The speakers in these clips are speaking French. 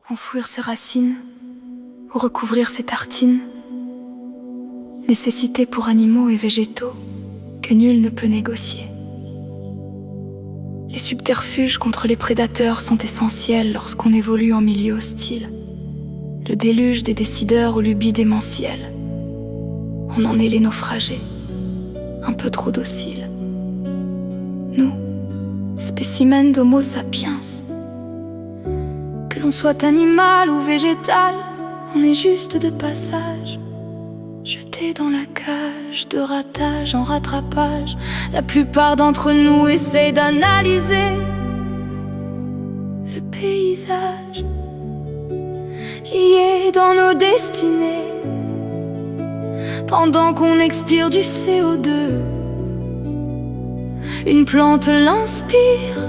enfouir ses racines ou recouvrir ses tartines. Nécessité pour animaux et végétaux que nul ne peut négocier. Les subterfuges contre les prédateurs sont essentiels lorsqu'on évolue en milieu hostile. Le déluge des décideurs aux lubies démentielles. On en est les naufragés, un peu trop dociles. Nous, spécimens d'Homo sapiens, que l'on soit animal ou végétal, on est juste de passage, jeté dans la cage de ratage en rattrapage. La plupart d'entre nous essayent d'analyser le paysage lié dans nos destinées, pendant qu'on expire du CO2. Une plante l'inspire,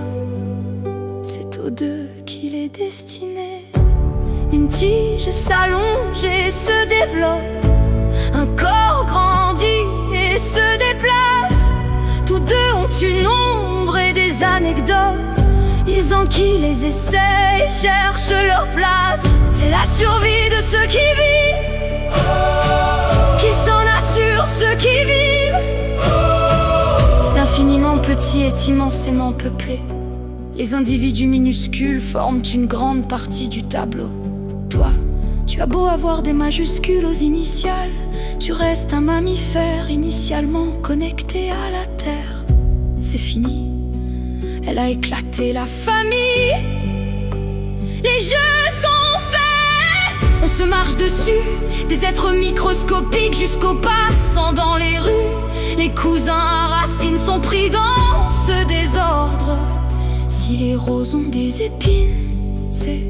c'est aux deux qu'il est destiné. Une tige s'allonge et se développe, un corps grandit et se déplace. Tous deux ont une ombre et des anecdotes. Ils enquillent les essais et cherchent leur place. C'est la survie de ceux qui vivent qui s'en assure ceux qui vivent. L'infiniment petit est immensément peuplé. Les individus minuscules forment une grande partie du tableau. Toi, tu as beau avoir des majuscules aux initiales, tu restes un mammifère initialement connecté à la terre. C'est fini, elle a éclaté la famille. Les jeux sont faits, on se marche dessus. Des êtres microscopiques jusqu'aux passants dans les rues. Les cousins à racines sont pris dans ce désordre. Si les roses ont des épines, c'est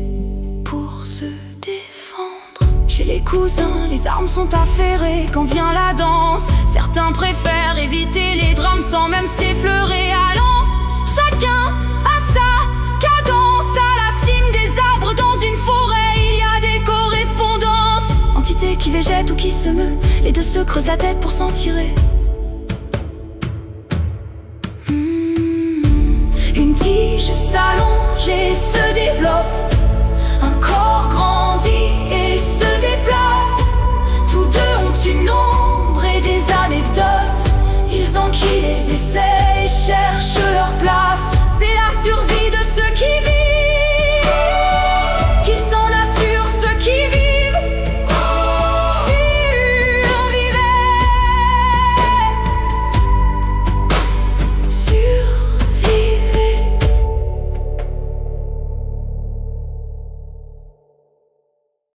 pour se défendre. Chez les cousins, les armes sont affairées quand vient la danse. Certains préfèrent éviter les drames sans même s'effleurer. Allant, chacun a sa cadence. À la cime des arbres dans une forêt, il y a des correspondances. Entités qui végètent ou qui se meut, les deux se creusent la tête pour s'en tirer. Une tige s'allonge et se développe,